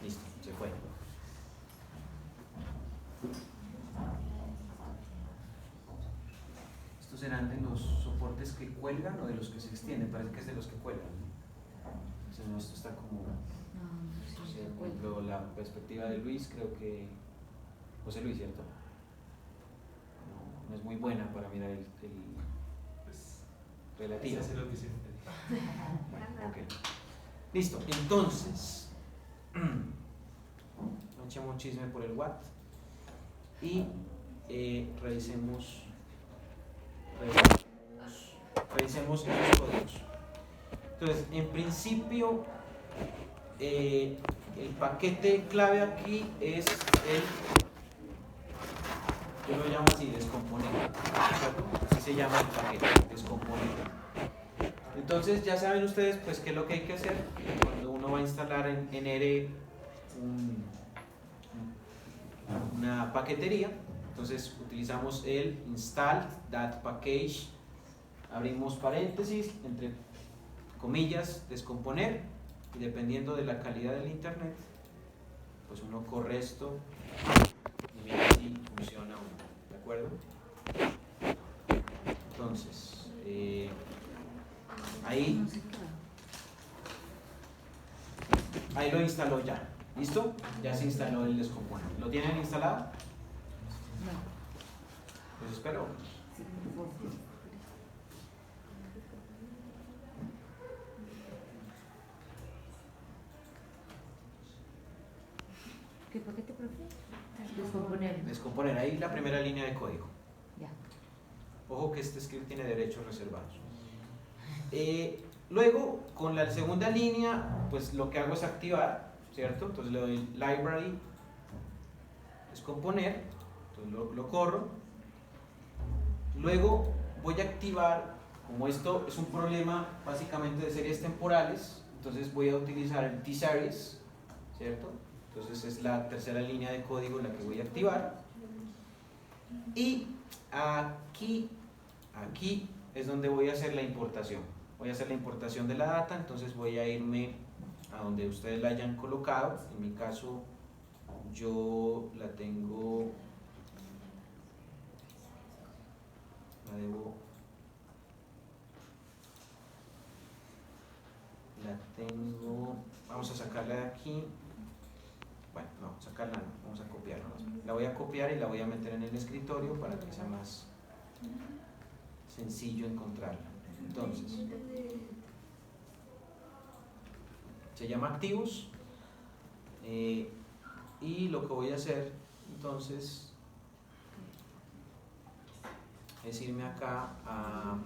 Listo, se fue. Estos serán de los soportes que cuelgan o de los que se extienden. Parece que es de los que cuelgan. Si no, esto está como... por ejemplo, la perspectiva de Luis, creo que... José Luis, ¿cierto? No es muy buena para mirar el Pues, relativo. eso es lo que se Bueno, okay. Listo, entonces no echemos chisme por el Watt y revisemos esos códigos. Entonces, en principio el paquete clave aquí es yo lo llamo así, descomponente, ¿cierto? Así se llama el paquete, descomponente. Entonces ya saben ustedes pues qué es lo que hay que hacer cuando uno va a instalar en R una paquetería. Entonces utilizamos el install.package, abrimos paréntesis, entre comillas, descomponer, y dependiendo de la calidad del internet pues uno corre esto y mira si funciona o no, ¿de acuerdo? Entonces ahí lo instaló ya. ¿Listo? Ya se instaló el descomponente. ¿Lo tienen instalado? No. Pues espero. ¿Qué paquete, profe? Descomponer. Descomponer. Ahí la primera línea de código. Ya. Ojo que este script tiene derechos reservados. Luego, con la segunda línea, pues lo que hago es activar, ¿cierto? Entonces le doy library, descomponer, entonces lo corro. Luego voy a activar, como esto es un problema básicamente de series temporales, entonces voy a utilizar el tseries, ¿cierto? Entonces es la tercera línea de código la que voy a activar. Y aquí es donde voy a hacer la importación. Voy a hacer la importación de la data, entonces voy a irme a donde ustedes la hayan colocado. En mi caso, yo la tengo, vamos a sacarla de aquí. Bueno, no, sacarla no, vamos a copiarla. La voy a copiar y la voy a meter en el escritorio para que sea más sencillo encontrarla. Entonces, se llama activos y lo que voy a hacer entonces es irme acá a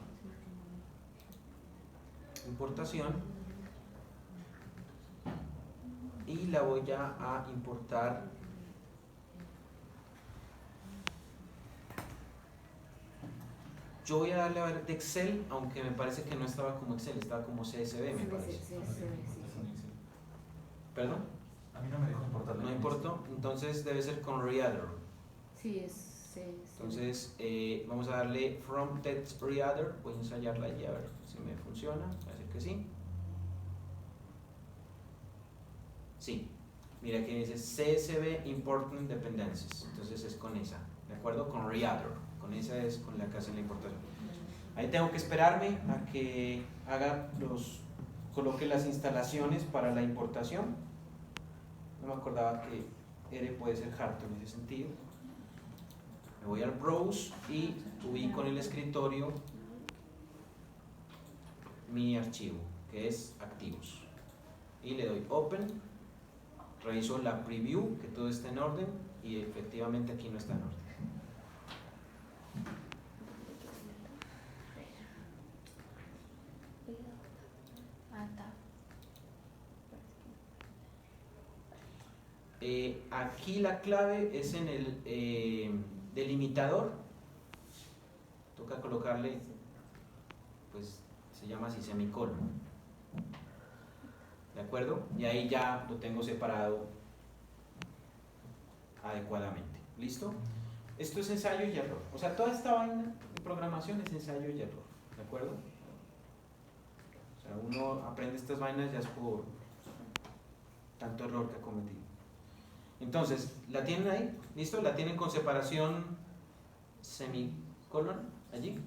importación y la voy a importar yo voy a darle a ver de Excel, aunque me parece que no estaba como Excel, estaba como CSV, me parece. ¿Perdón? A mí no me dejó importar. ¿No importó? Entonces debe ser con Reader. Sí, es. Entonces vamos a darle from text Reader, voy a ensayarla y a ver si me funciona, parece que sí. Sí, mira aquí dice CSV Important Dependencies, entonces es con esa, ¿de acuerdo? Con Reader, con esa es con la que hacen la importación. Ahí tengo que esperarme a que coloque las instalaciones para la importación. No me acordaba que R puede ser harto en ese sentido. Me voy al browse y ubico en el escritorio mi archivo, que es activos. Y le doy open, reviso la preview, que todo está en orden, y efectivamente aquí no está en orden. Aquí la clave es en el delimitador, toca colocarle, pues se llama así semicolon, ¿de acuerdo? Y ahí ya lo tengo separado adecuadamente, ¿listo? Esto es ensayo y error, o sea, toda esta vaina de programación es ensayo y error, ¿de acuerdo? O sea, uno aprende estas vainas ya es por tanto error que ha cometido. Entonces, ¿la tienen ahí? ¿Listo? ¿La tienen con separación semicolon allí?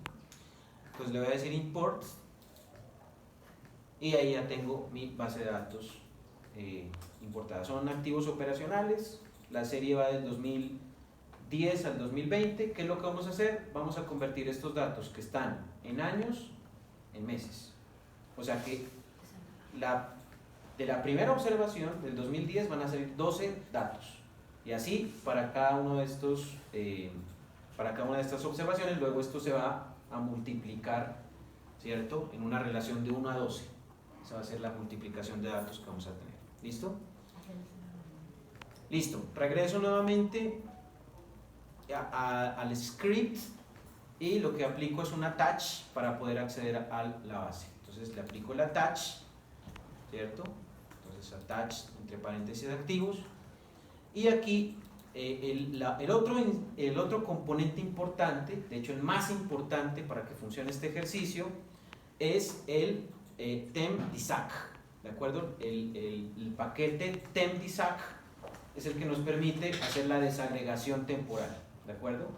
Entonces le voy a decir import y ahí ya tengo mi base de datos importada. Son activos operacionales, la serie va del 2010 al 2020. ¿Qué es lo que vamos a hacer? Vamos a convertir estos datos que están en años en meses. O sea que de la primera observación del 2010 van a salir 12 datos. Y así para cada uno de estos, para cada una de estas observaciones, luego esto se va a multiplicar, ¿cierto? En una relación de 1 a 12. Esa va a ser la multiplicación de datos que vamos a tener. ¿Listo? Listo. Regreso nuevamente al script y lo que aplico es un attach para poder acceder a la base. Entonces le aplico el attach, ¿cierto? Entonces attach entre paréntesis activos. Y aquí el otro componente importante, de hecho el más importante para que funcione este ejercicio, es el temp_disac, ¿de acuerdo? El paquete temp_disac es el que nos permite hacer la desagregación temporal, ¿de acuerdo?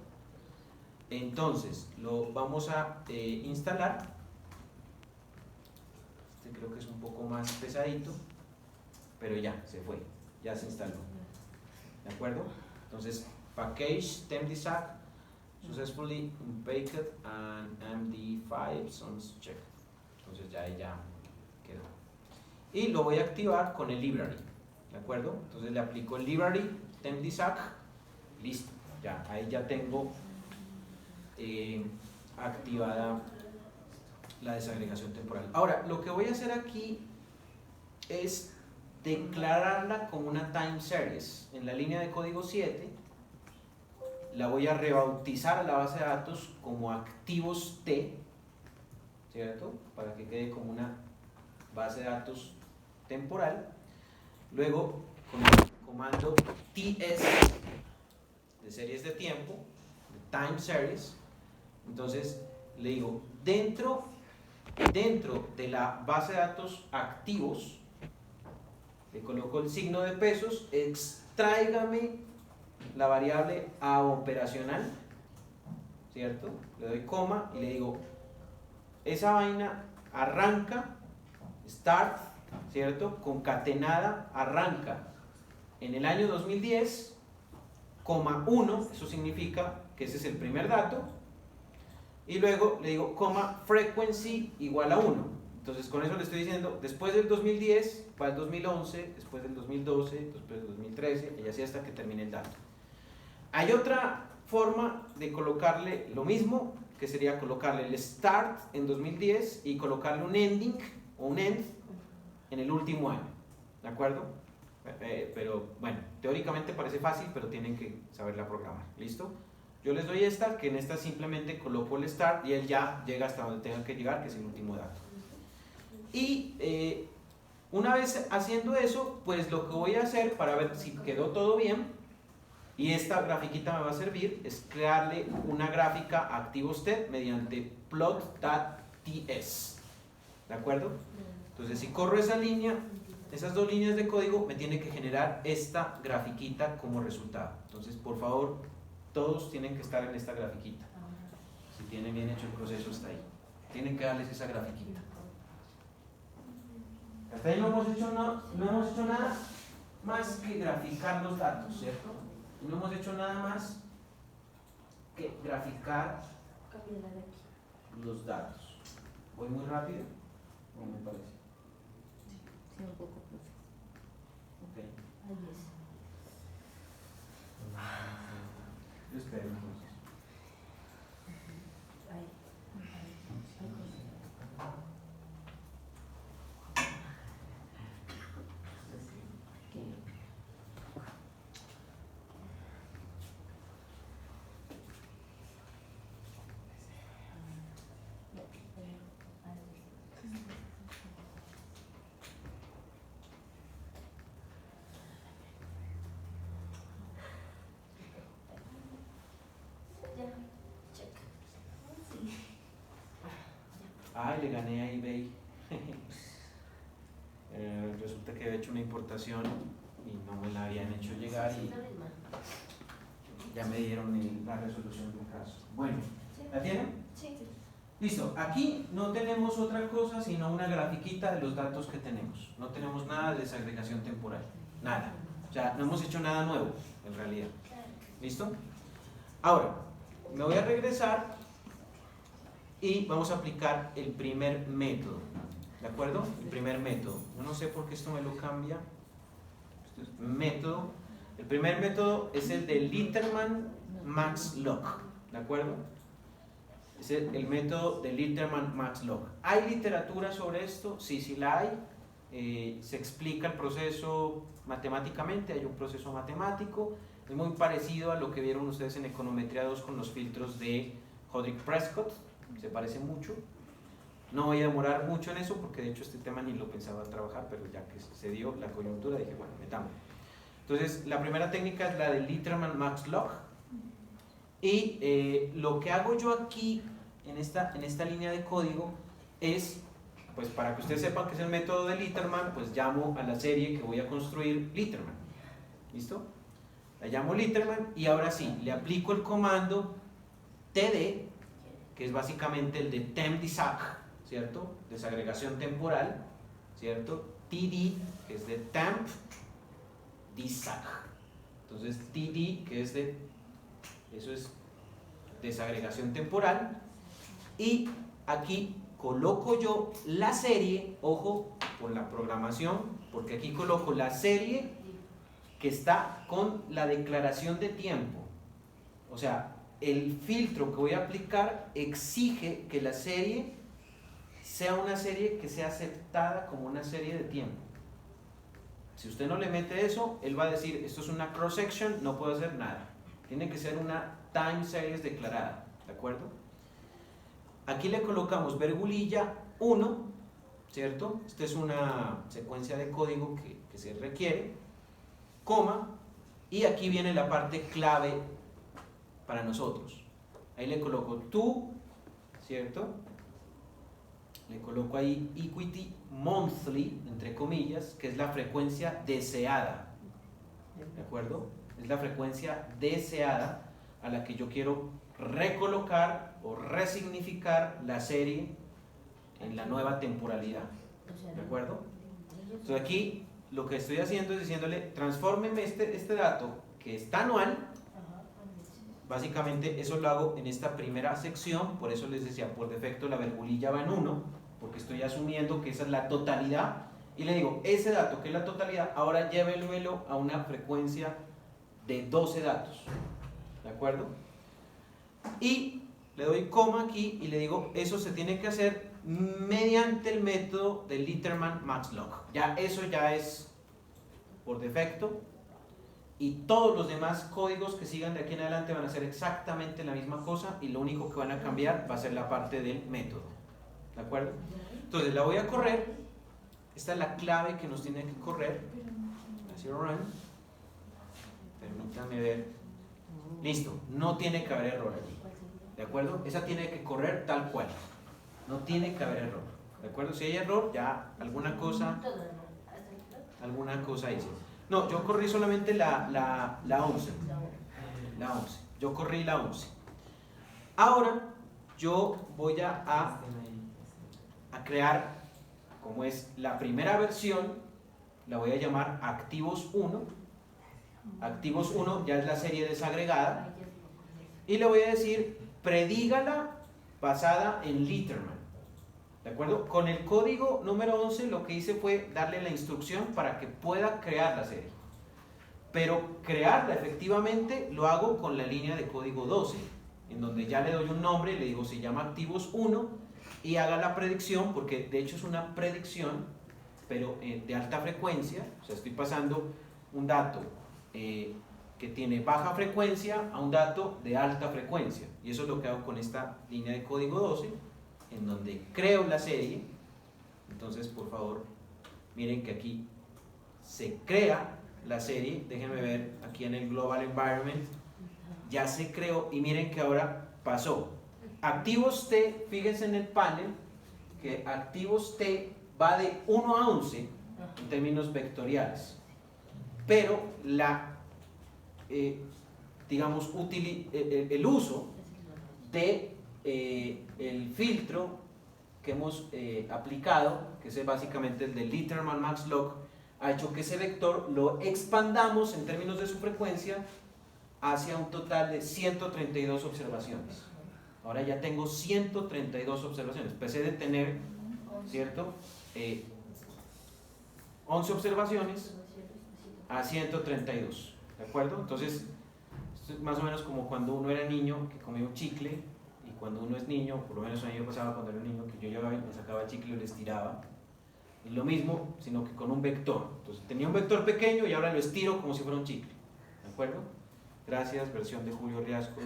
Entonces lo vamos a instalar. Este creo que es un poco más pesadito, pero ya se fue, ya se instaló. ¿De acuerdo? Entonces, package temp_disac successfully unpacked and MD5 sounds checked. Entonces ya quedó. Y lo voy a activar con el library. ¿De acuerdo? Entonces le aplico el library temp_disac. Listo. Ya, ahí ya tengo activada la desagregación temporal. Ahora, lo que voy a hacer aquí es declararla como una time series. En la línea de código 7 la voy a rebautizar a la base de datos como activos T, ¿cierto? Para que quede como una base de datos temporal. Luego con el comando TS de series de tiempo, de time series, entonces le digo dentro de la base de datos activos, le coloco el signo de pesos, extráigame la variable a operacional, ¿cierto? Le doy coma y le digo, esa vaina arranca, start, ¿cierto? Concatenada, arranca en el año 2010, coma 1, eso significa que ese es el primer dato, y luego le digo, coma frequency igual a 1. Entonces con eso le estoy diciendo, después del 2010 va el 2011, después del 2012, después del 2013, y así hasta que termine el dato. Hay otra forma de colocarle lo mismo, que sería colocarle el start en 2010 y colocarle un ending o un end en el último año, ¿de acuerdo? Pero bueno, teóricamente parece fácil, pero tienen que saberla programar, ¿listo? Yo les doy esta, que en esta simplemente coloco el start y él ya llega hasta donde tenga que llegar, que es el último dato. Y una vez haciendo eso, pues lo que voy a hacer para ver si quedó todo bien, y esta grafiquita me va a servir, es crearle una gráfica a ActivoSTEP mediante plot.ts, ¿de acuerdo? Entonces si corro esa línea, esas dos líneas de código, me tiene que generar esta grafiquita como resultado. Entonces por favor, todos tienen que estar en esta grafiquita. Si tienen bien hecho el proceso, está ahí. Tienen que darles esa grafiquita. Hasta ahí no hemos hecho nada más que graficar los datos, ¿cierto? No hemos hecho nada más que graficar los datos. ¿Voy muy rápido? ¿O me parece? Sí, un poco, profe. Ok. Ahí es. Yo espero entonces. Ahí. Ay, le gané a eBay. Resulta que había hecho una importación y no me la habían hecho llegar y ya me dieron la resolución del caso. Bueno, ¿la tienen? Sí. Listo, aquí no tenemos otra cosa sino una grafiquita de los datos que tenemos. No tenemos nada de desagregación temporal, nada. O sea, no hemos hecho nada nuevo, en realidad. ¿Listo? Ahora, me voy a regresar y vamos a aplicar el primer método. ¿De acuerdo? El primer método. Yo no sé por qué esto me lo cambia. Método. El primer método es el de Litterman-Max-Lock. ¿De acuerdo? Es el método de Litterman-Max-Lock. ¿Hay literatura sobre esto? Sí, sí la hay. Se explica el proceso matemáticamente. Hay un proceso matemático. Es muy parecido a lo que vieron ustedes en Econometría 2 con los filtros de Hodrick-Prescott. Se parece mucho. No voy a demorar mucho en eso porque de hecho este tema ni lo pensaba trabajar, pero ya que se dio la coyuntura dije, bueno, metamos. Entonces, la primera técnica es la de Litterman-Max-Lock. Y lo que hago yo aquí, en esta línea de código, es, pues para que ustedes sepan que es el método de Litterman, pues llamo a la serie que voy a construir Litterman. ¿Listo? La llamo Litterman y ahora sí, le aplico el comando td, que es básicamente el de temp-desag, ¿cierto? Desagregación temporal, ¿cierto? td, que es de temp-desag. Entonces, td, que es de, eso es desagregación temporal, y aquí coloco yo la serie, ojo, por la programación, porque aquí coloco la serie que está con la declaración de tiempo. O sea, el filtro que voy a aplicar exige que la serie sea una serie que sea aceptada como una serie de tiempo. Si usted no le mete eso, él va a decir, esto es una cross-section, no puedo hacer nada. Tiene que ser una time series declarada, ¿de acuerdo? Aquí le colocamos virgulilla 1, ¿cierto? Esta es una secuencia de código que se requiere, coma, y aquí viene la parte clave para nosotros. Ahí le coloco to, ¿cierto? Le coloco ahí equity monthly, entre comillas, que es la frecuencia deseada, ¿de acuerdo? Es la frecuencia deseada a la que yo quiero recolocar o resignificar la serie en la nueva temporalidad, ¿de acuerdo? Entonces aquí lo que estoy haciendo es diciéndole, transfórmeme este dato que está anual. Básicamente eso lo hago en esta primera sección, por eso les decía, por defecto la virgulilla va en 1, porque estoy asumiendo que esa es la totalidad, y le digo, ese dato que es la totalidad, ahora llévelo a una frecuencia de 12 datos, ¿de acuerdo? Y le doy coma aquí y le digo, eso se tiene que hacer mediante el método de Litterman-Max-Lock. Ya eso ya es por defecto. Y todos los demás códigos que sigan de aquí en adelante van a hacer exactamente la misma cosa y lo único que van a cambiar va a ser la parte del método. ¿De acuerdo? Entonces la voy a correr. Esta es la clave que nos tiene que correr. Así run. Permítanme ver. Listo. No tiene que haber error allí. ¿De acuerdo? Esa tiene que correr tal cual. No tiene que haber error. ¿De acuerdo? Si hay error, ya alguna cosa hice. No, yo corrí solamente la 11. La 11. Yo corrí la 11. Ahora yo voy a crear, como es la primera versión, la voy a llamar activos 1. Activos 1 ya es la serie desagregada. Y le voy a decir, predígala basada en Litterman. ¿De acuerdo? Con el código número 11 lo que hice fue darle la instrucción para que pueda crear la serie. Pero crearla efectivamente lo hago con la línea de código 12, en donde ya le doy un nombre, le digo se llama activos 1 y haga la predicción, porque de hecho es una predicción, pero de alta frecuencia. O sea, estoy pasando un dato que tiene baja frecuencia a un dato de alta frecuencia. Y eso es lo que hago con esta línea de código 12, en donde creo la serie. Entonces, por favor, miren que aquí se crea la serie. Déjenme ver aquí en el Global Environment. Ya se creó y miren que ahora pasó. Activos T, fíjense en el panel que activos T va de 1 a 11 en términos vectoriales. pero digamos, el uso de el filtro que hemos aplicado, que es básicamente el de Litterman-Max-Lock, ha hecho que ese vector lo expandamos en términos de su frecuencia hacia un total de 132 observaciones. Ahora ya tengo 132 observaciones. Empecé de tener, ¿cierto? 11 observaciones a 132, ¿de acuerdo? Entonces, esto es más o menos como cuando uno era niño que comía un chicle, y cuando uno es niño, por lo menos a mí me pasaba cuando era niño, que yo llegaba y me sacaba el chicle y lo estiraba. Es lo mismo, sino que con un vector. Entonces tenía un vector pequeño y ahora lo estiro como si fuera un chicle, ¿de acuerdo? Gracias, versión de Julio Riascos,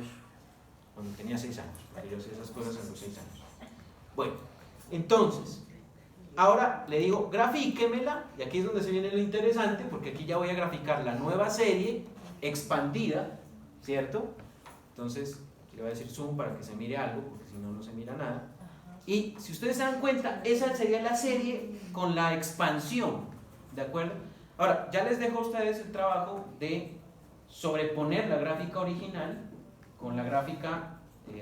cuando tenía 6 años, porque yo hacía esas cosas a los 6 años. Bueno, entonces, ahora le digo, grafíquemela, y aquí es donde se viene lo interesante, porque aquí ya voy a graficar la nueva serie expandida, ¿cierto? Entonces, le voy a decir zoom para que se mire algo, porque si no, no se mira nada. Y si ustedes se dan cuenta, esa sería la serie con la expansión, ¿de acuerdo? Ahora, ya les dejo a ustedes el trabajo de sobreponer la gráfica original con la gráfica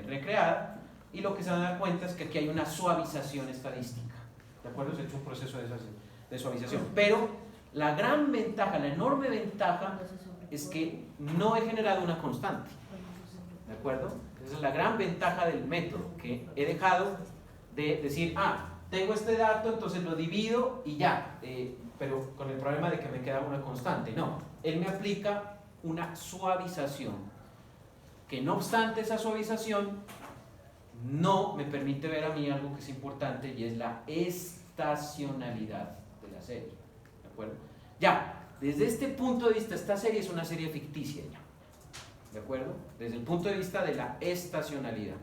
recreada, y lo que se van a dar cuenta es que aquí hay una suavización estadística, ¿de acuerdo? Se ha hecho un proceso de suavización, pero la gran ventaja, la enorme ventaja es que no he generado una constante, ¿de acuerdo? Esa es la gran ventaja del método, que he dejado de decir, tengo este dato, entonces lo divido y ya, pero con el problema de que me queda una constante. No, él me aplica una suavización, que no obstante esa suavización, no me permite ver a mí algo que es importante, y es la estacionalidad de la serie, ¿de acuerdo? Ya, desde este punto de vista, esta serie es una serie ficticia ya, ¿de acuerdo? Desde el punto de vista de la estacionalidad.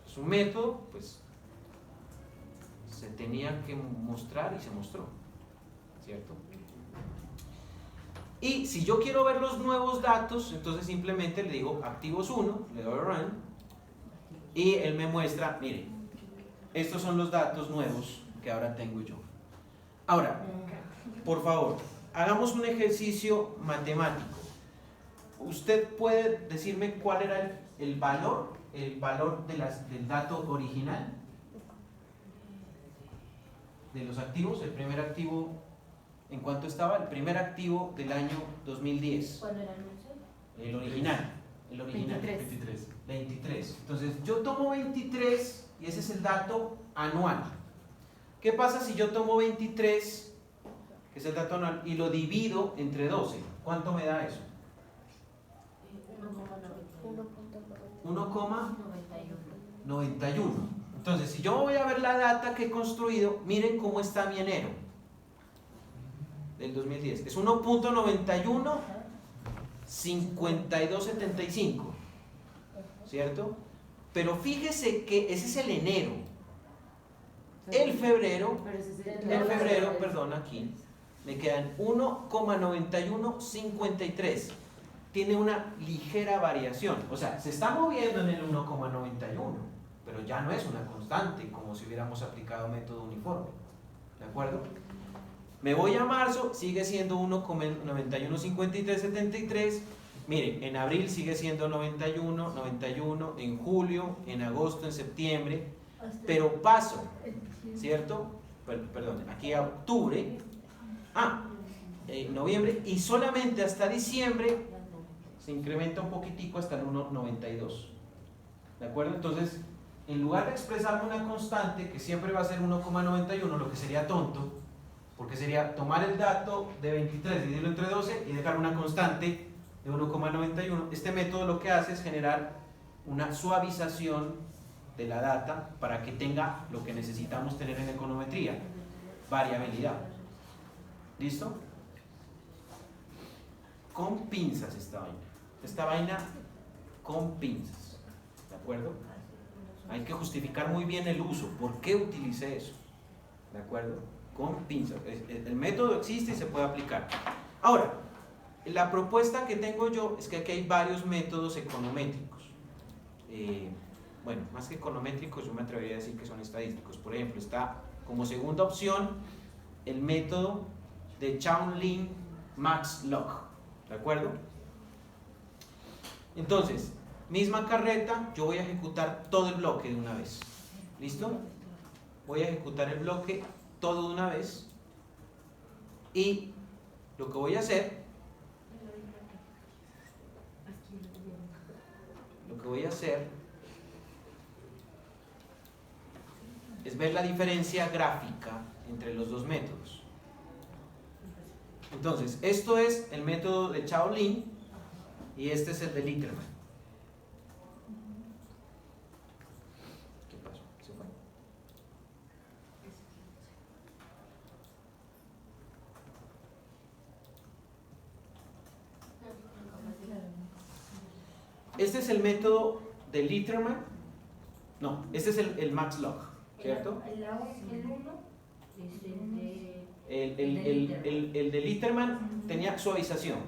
Es un método, pues, se tenía que mostrar y se mostró, ¿cierto? Y si yo quiero ver los nuevos datos, entonces simplemente le digo activos 1, le doy run, y él me muestra, mire, estos son los datos nuevos que ahora tengo yo. Ahora, por favor, hagamos un ejercicio matemático. ¿Usted puede decirme cuál era el valor del dato original? De los activos, el primer activo, ¿en cuánto estaba? El primer activo del año 2010. ¿Cuál era el El original. El original. 23. 23. Entonces, yo tomo 23 y ese es el dato anual. ¿Qué pasa si yo tomo 23, que es el dato anual, y lo divido entre 12? ¿Cuánto me da eso? 1,91. Entonces, si yo voy a ver la data que he construido, miren cómo está mi enero del 2010. Es 1.91 5275, ¿cierto? Pero fíjese que ese es el enero. El febrero, perdón, aquí me quedan 1,9153. Tiene una ligera variación, o sea, se está moviendo en el 1,91, pero ya no es una constante como si hubiéramos aplicado método uniforme, ¿de acuerdo? Me voy a marzo, sigue siendo 1,915373. Miren, en abril sigue siendo 91, 91, en julio, en agosto, en septiembre, pero paso, ¿cierto? Perdón, aquí a octubre, noviembre, y solamente hasta diciembre se incrementa un poquitico hasta el 1,92, ¿de acuerdo? Entonces, en lugar de expresarme una constante que siempre va a ser 1,91, lo que sería tonto, porque sería tomar el dato de 23, dividirlo entre 12 y dejar una constante de 1,91. Este método lo que hace es generar una suavización de la data para que tenga lo que necesitamos tener en econometría, variabilidad. ¿Listo? Con pinzas esta vaina con pinzas, ¿de acuerdo? Hay que justificar muy bien el uso, ¿por qué utilicé eso? ¿De acuerdo? Con pinzas. El método existe y se puede aplicar. Ahora, la propuesta que tengo yo es que aquí hay varios métodos econométricos. Bueno, más que econométricos, yo me atrevería a decir que son estadísticos. Por ejemplo, está como segunda opción el método de Chaun-Lin max lock, ¿de acuerdo? Entonces, misma carreta, yo voy a ejecutar todo el bloque de una vez. ¿Listo? Voy a ejecutar el bloque todo de una vez. Y lo que voy a hacer, es ver la diferencia gráfica entre los dos métodos. Entonces, esto es el método de Shaolin y este es el de Litterman. ¿Qué pasó? ¿Se fue? Este es el método de Litterman. No, este es el max lock, ¿cierto? El 1 es el de... El de Litterman tenía suavización,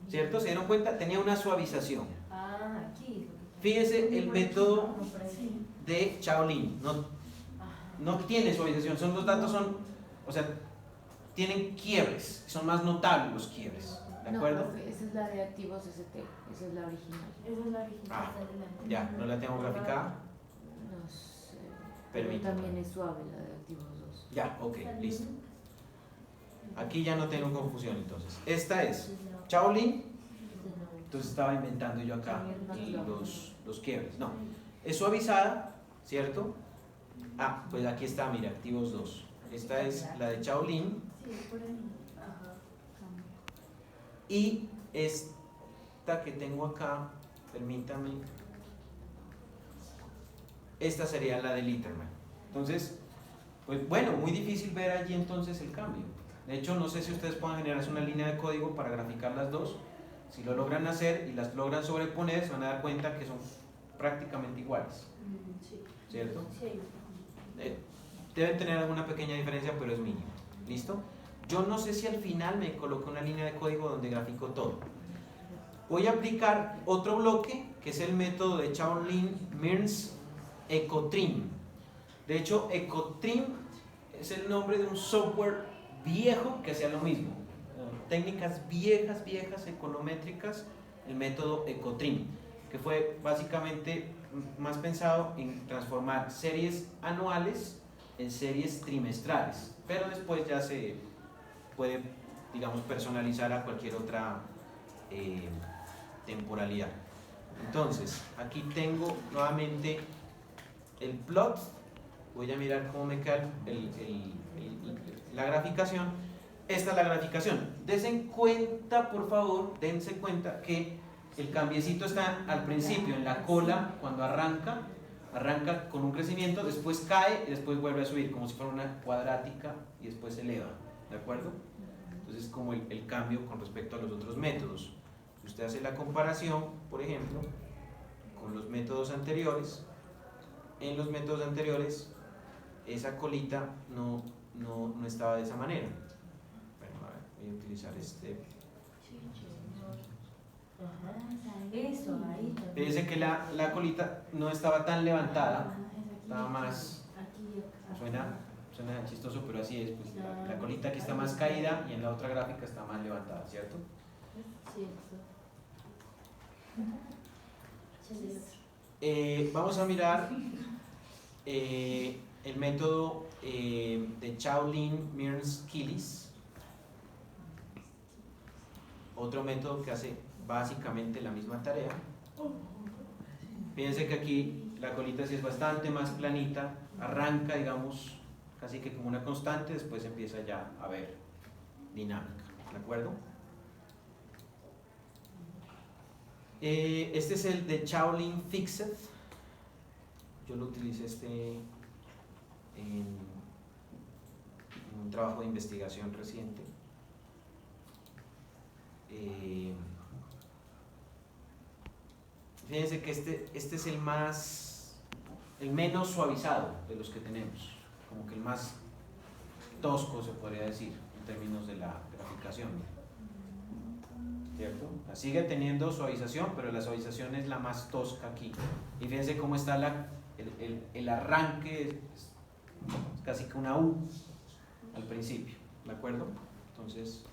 ¿cierto? ¿Se dieron cuenta? Tenía una suavización. Ah, aquí. Fíjese el método de Shaolin. No tiene suavización. Son los datos o sea, tienen quiebres. Son más notables los quiebres. ¿De acuerdo? No, profe, esa es la de activos ST. Esa es la original. Esa es la original. Ah, ya, ¿no la tengo graficada? No sé. Pero Permítame. también es suave la de activos 2. Ya, ok, listo. Aquí ya no tengo confusión entonces. Esta es Shaolin. Entonces estaba inventando yo acá los quiebres. No, es suavizada, ¿cierto? Ah, pues aquí está, mira, activos 2. Esta es la de Shaolin. Sí, por ahí. Ajá. Y esta que tengo acá, permítame, esta sería la de Litterman. Entonces, pues bueno, muy difícil ver allí entonces el cambio. De hecho, no sé si ustedes puedan generarse una línea de código para graficar las dos. Si lo logran hacer y las logran sobreponer, se van a dar cuenta que son prácticamente iguales, Sí. ¿cierto? Sí. Deben tener alguna pequeña diferencia, pero es mínima. ¿Listo? Yo no sé si al final me coloco una línea de código donde grafico todo. Voy a aplicar otro bloque, que es el método de Shaolin Mearns Ecotrim. De hecho, Ecotrim es el nombre de un software viejo que hacía lo mismo. Técnicas viejas, econométricas, el método Ecotrim, que fue básicamente más pensado en transformar series anuales en series trimestrales, pero después ya se puede, digamos, personalizar a cualquier otra temporalidad. Entonces, aquí tengo nuevamente el plot. Voy a mirar cómo me queda la graficación. Esta es la graficación. Dense cuenta, por favor, dense cuenta que el cambiecito está al principio, en la cola, cuando arranca con un crecimiento, después cae y después vuelve a subir, como si fuera una cuadrática y después se eleva, ¿de acuerdo? Entonces es como el cambio con respecto a los otros métodos. Si usted hace la comparación, por ejemplo, con los métodos anteriores, en los métodos anteriores esa colita no estaba de esa manera. Bueno, a ver, voy a utilizar este. Eso, ahí. Fíjense que la colita no estaba tan levantada, estaba más, suena chistoso, pero así es, pues la colita aquí está más caída y en la otra gráfica está más levantada, ¿cierto? Vamos a mirar el método de Shaolin Mearns Killis, otro método que hace básicamente la misma tarea. Fíjense que aquí la colita sí es bastante más planita, arranca, digamos, casi que como una constante, después empieza ya a ver dinámica, ¿de acuerdo? Este es el de Shaolin Fixed. Yo lo utilicé en un trabajo de investigación reciente. Fíjense que este es el menos suavizado de los que tenemos, como que el más tosco se podría decir en términos de la graficación, ¿cierto? Sigue teniendo suavización, pero la suavización es la más tosca aquí. Y fíjense cómo está el arranque, es casi que una U al principio, ¿de acuerdo? Entonces,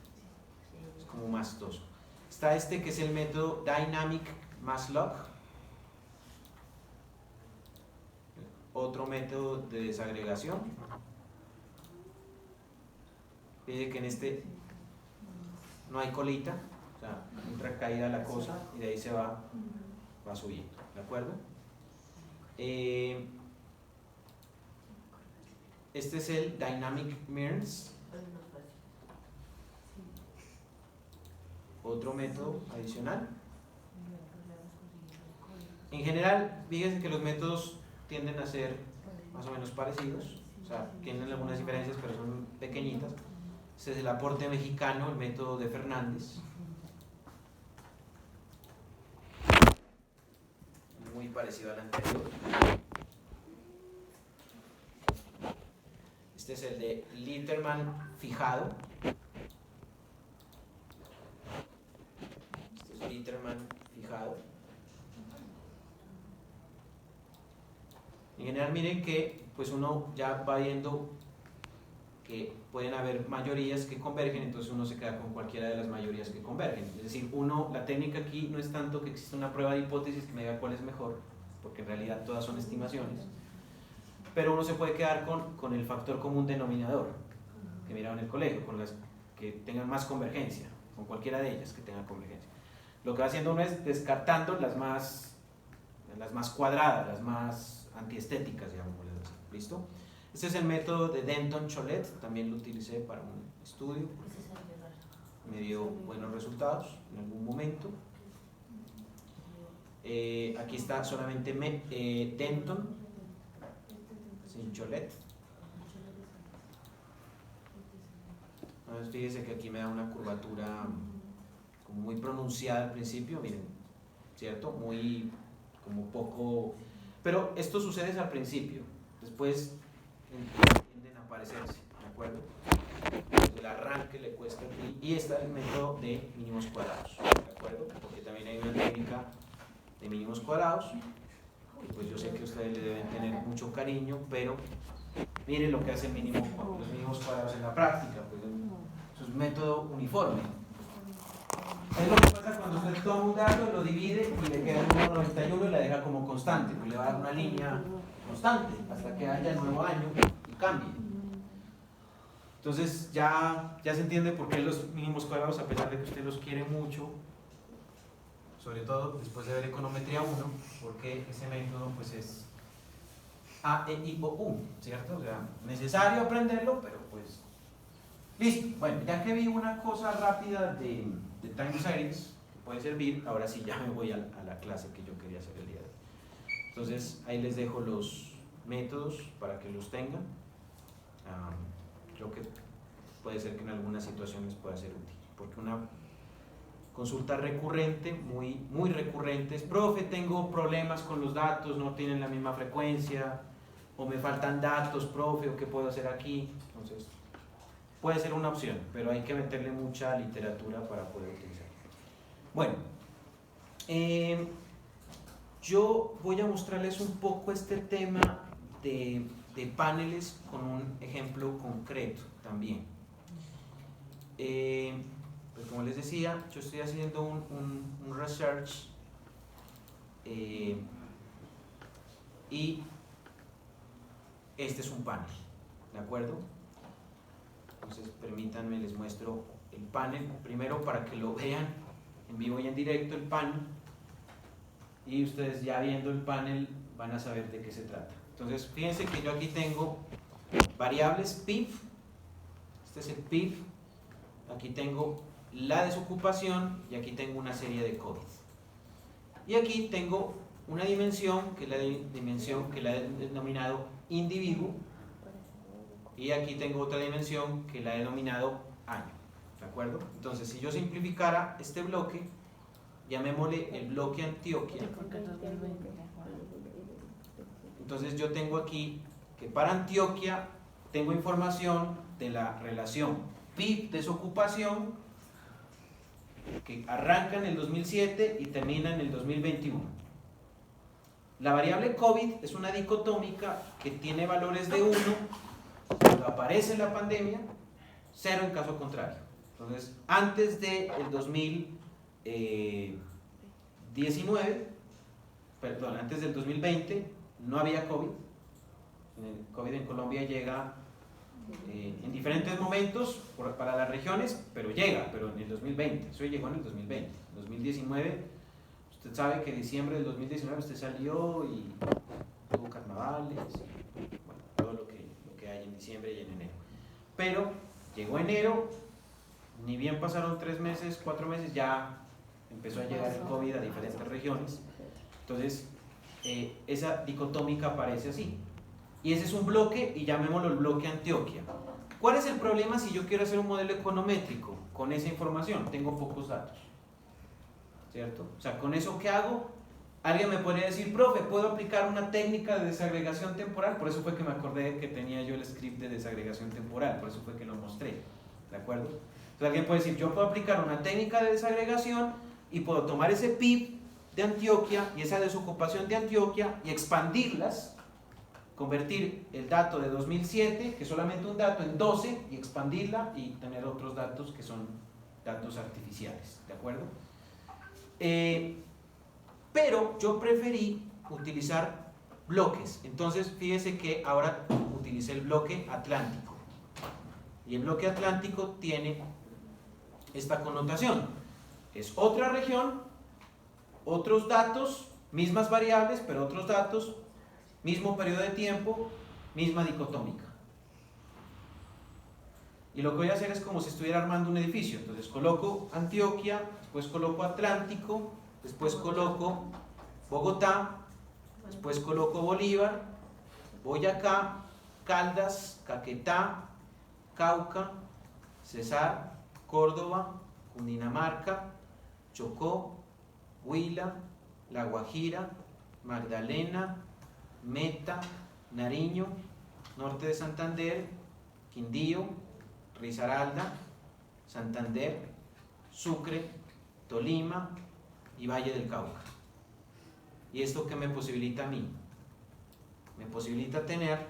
es como más tosco. Está este que es el método Dynamic Mass Log, otro método de desagregación. Fíjense que en este no hay colita, o sea, entra caída la cosa y de ahí se va subiendo, ¿de acuerdo? Este es el Dynamic Mearns, otro método adicional. En general, fíjense que los métodos tienden a ser más o menos parecidos, o sea, tienen algunas diferencias, pero son pequeñitas. Este es el aporte mexicano, el método de Fernández. Muy parecido al anterior. Este es el de Litterman fijado. Este es Litterman fijado. En general, miren que pues uno ya va viendo que pueden haber mayorías que convergen, entonces uno se queda con cualquiera de las mayorías que convergen. Es decir, la técnica aquí no es tanto que exista una prueba de hipótesis que me diga cuál es mejor, porque en realidad todas son estimaciones, pero uno se puede quedar con el factor común denominador que miraban en el colegio, con las que tengan más convergencia, con cualquiera de ellas que tengan convergencia. Lo que va haciendo uno es descartando las más cuadradas, las más antiestéticas, digamos. ¿Listo? Este es el método de Denton-Cholet, también lo utilicé para un estudio, me dio buenos resultados en algún momento. Aquí está solamente Denton, sin Cholet. Entonces, fíjense que aquí me da una curvatura como muy pronunciada al principio, miren, ¿cierto? Muy, como poco, pero esto sucede al principio, después tienden a aparecerse, ¿de acuerdo? Entonces el arranque le cuesta aquí, y está el método de mínimos cuadrados, ¿de acuerdo? Porque también hay una técnica de mínimos cuadrados, y pues yo sé que ustedes le deben tener mucho cariño, pero miren lo que hace los mínimos cuadrados en la práctica, pues es un método uniforme. Es lo que pasa cuando usted toma un dato, lo divide y le queda 1,91 y la deja como constante, pues le va a dar una línea constante hasta que haya el nuevo año y cambie. Entonces ya se entiende por qué los mínimos cuadrados, a pesar de que usted los quiere mucho, sobre todo después de ver econometría 1, porque ese método pues es A, E, I, O, U, ¿cierto? O sea, necesario aprenderlo, pero pues listo. Bueno, ya que vi una cosa rápida de time series que puede servir, ahora sí ya me voy a la clase que yo quería hacer el día de hoy. Entonces ahí les dejo los métodos para que los tengan. Creo que puede ser que en algunas situaciones pueda ser útil, porque una consulta recurrente, muy recurrente, es: profe, tengo problemas con los datos, no tienen la misma frecuencia, o me faltan datos, profe, o qué puedo hacer aquí. Entonces puede ser una opción, pero hay que meterle mucha literatura para poder utilizarlo. Bueno, yo voy a mostrarles un poco este tema de paneles con un ejemplo concreto también. Pues como les decía, yo estoy haciendo un research y este es un panel, ¿de acuerdo? Entonces permítanme, les muestro el panel primero para que lo vean en vivo y en directo, el panel, y ustedes ya viendo el panel van a saber de qué se trata. Entonces fíjense que yo aquí tengo variables PIB, este es el PIB, aquí tengo la desocupación y aquí tengo una serie de COVID. Y aquí tengo una dimensión que es la dimensión que la he denominado individuo, y aquí tengo otra dimensión que la he denominado año, ¿de acuerdo? Entonces si yo simplificara este bloque, llamémosle el bloque Antioquia. Entonces yo tengo aquí que para Antioquia tengo información de la relación PIB desocupación que arranca en el 2007 y termina en el 2021. La variable COVID es una dicotómica que tiene valores de 1 cuando aparece la pandemia, 0 en caso contrario. Entonces, antes del 2019, perdón, antes del 2020 no había COVID. El COVID en Colombia llega en diferentes momentos para las regiones, pero llega, pero en el 2020, eso llegó en el 2020. En 2019, usted sabe que en diciembre del 2019 usted salió y tuvo carnavales, bueno, todo lo que hay en diciembre y en enero. Pero llegó enero, ni bien pasaron 3 meses, 4 meses, ya empezó a llegar el COVID a diferentes regiones. Entonces, esa dicotómica aparece así. Y ese es un bloque, y llamémoslo el bloque Antioquia. ¿Cuál es el problema si yo quiero hacer un modelo econométrico con esa información? Tengo pocos datos, ¿cierto? O sea, ¿con eso qué hago? Alguien me podría decir, profe, ¿puedo aplicar una técnica de desagregación temporal? Por eso fue que me acordé que tenía yo el script de desagregación temporal, por eso fue que lo mostré, ¿de acuerdo? Entonces alguien puede decir, yo puedo aplicar una técnica de desagregación y puedo tomar ese PIB de Antioquia y esa desocupación de Antioquia y expandirlas, convertir el dato de 2007, que es solamente un dato, en 12 y expandirla y tener otros datos que son datos artificiales, ¿de acuerdo? Pero yo preferí utilizar bloques, entonces fíjese que ahora utilicé el bloque atlántico y el bloque atlántico tiene esta connotación, es otra región, otros datos, mismas variables, pero otros datos, mismo periodo de tiempo, misma dicotómica. Y lo que voy a hacer es como si estuviera armando un edificio. Entonces coloco Antioquia, después coloco Atlántico, después coloco Bogotá, después coloco Bolívar, Boyacá, Caldas, Caquetá, Cauca, Cesar, Córdoba, Cundinamarca, Chocó, Huila, La Guajira, Magdalena, Meta, Nariño, Norte de Santander, Quindío, Risaralda, Santander, Sucre, Tolima y Valle del Cauca. ¿Y esto qué me posibilita a mí? Me posibilita tener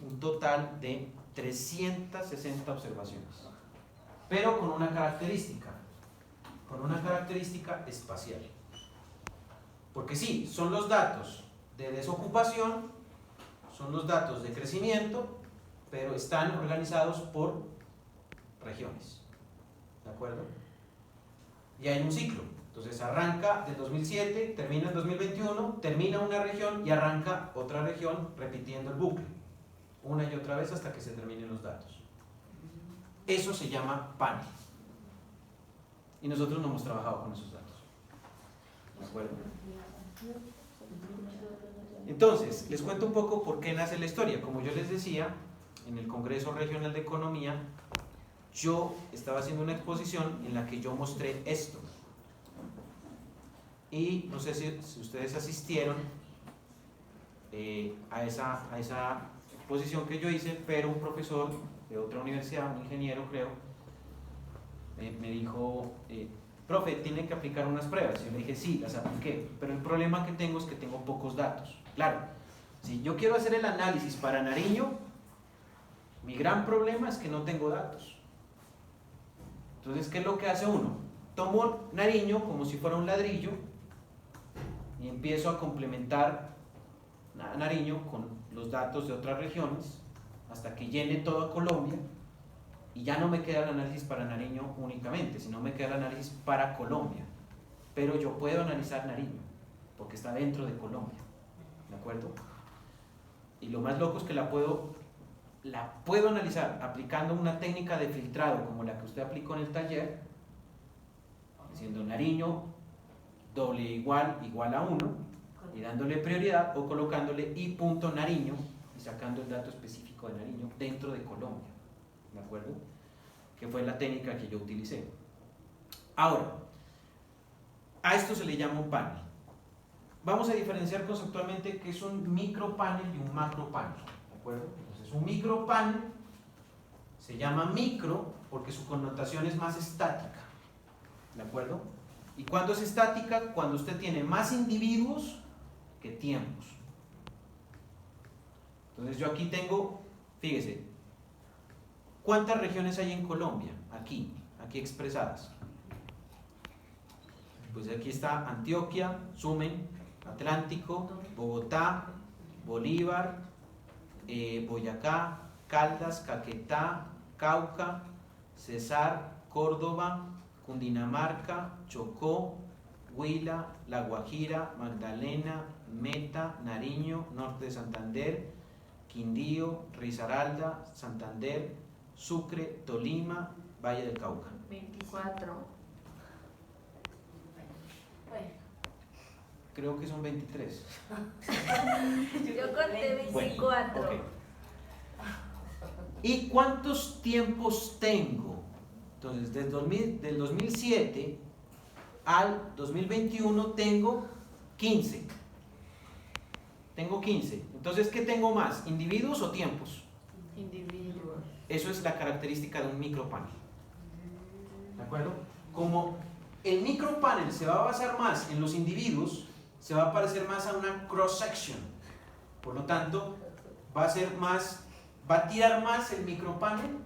un total de 360 observaciones, pero con una característica espacial. Porque sí, son los datos de desocupación, son los datos de crecimiento, pero están organizados por regiones, ¿de acuerdo? Y hay un ciclo, entonces arranca del 2007, termina en 2021, termina una región y arranca otra región repitiendo el bucle, una y otra vez hasta que se terminen los datos. Eso se llama panel. Y nosotros no hemos trabajado con esos datos, ¿de acuerdo? Entonces, les cuento un poco por qué nace la historia. Como yo les decía, en el Congreso Regional de Economía, yo estaba haciendo una exposición en la que yo mostré esto. Y no sé si ustedes asistieron a esa exposición que yo hice, pero un profesor de otra universidad, un ingeniero creo, me dijo, profe, tiene que aplicar unas pruebas. Yo le dije, sí, las apliqué, pero el problema que tengo es que tengo pocos datos. Claro, si yo quiero hacer el análisis para Nariño, mi gran problema es que no tengo datos. Entonces, ¿qué es lo que hace uno? Tomo Nariño como si fuera un ladrillo y empiezo a complementar a Nariño con los datos de otras regiones hasta que llene toda Colombia. Y ya no me queda el análisis para Nariño únicamente, sino me queda el análisis para Colombia. Pero yo puedo analizar Nariño, porque está dentro de Colombia, ¿de acuerdo? Y lo más loco es que la puedo analizar aplicando una técnica de filtrado como la que usted aplicó en el taller, diciendo Nariño doble igual a 1 y dándole prioridad, o colocándole i punto Nariño y sacando el dato específico de Nariño dentro de Colombia. ¿De acuerdo? Que fue la técnica que yo utilicé. Ahora, a esto se le llama un panel. Vamos a diferenciar conceptualmente qué es un micropanel y un macropanel. ¿De acuerdo? Entonces, un micropanel se llama micro porque su connotación es más estática. ¿De acuerdo? ¿Y cuándo es estática? Cuando usted tiene más individuos que tiempos. Entonces, yo aquí tengo, fíjese, ¿Cuántas regiones hay en Colombia? Aquí expresadas. Pues aquí está Antioquia, Sumen, Atlántico, Bogotá, Bolívar, Boyacá, Caldas, Caquetá, Cauca, Cesar, Córdoba, Cundinamarca, Chocó, Huila, La Guajira, Magdalena, Meta, Nariño, Norte de Santander, Quindío, Risaralda, Santander, Sucre, Tolima, Valle del Cauca. 24. Bueno, Creo que son 23. yo conté Bueno, 24. ok. ¿Y cuántos tiempos tengo? Entonces, del 2007 al 2021 tengo 15. Tengo 15. Entonces, ¿qué tengo más? ¿Individuos o tiempos? Individuos. Eso es la característica de un micropanel. ¿De acuerdo? Como el micropanel se va a basar más en los individuos, se va a parecer más a una cross-section. Por lo tanto, va a tirar más el micropanel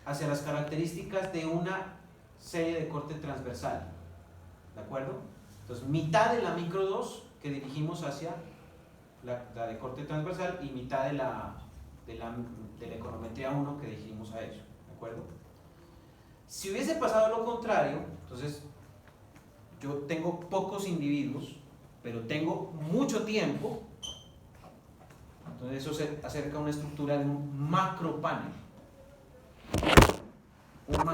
hacia las características de una serie de corte transversal. ¿De acuerdo? Entonces, mitad de la micro 2 que dirigimos hacia la de corte transversal y mitad de la econometría 1 que dirigimos a ello. ¿De acuerdo? Si hubiese pasado lo contrario, entonces yo tengo pocos individuos, pero tengo mucho tiempo, entonces eso se acerca a una estructura de un macropanel.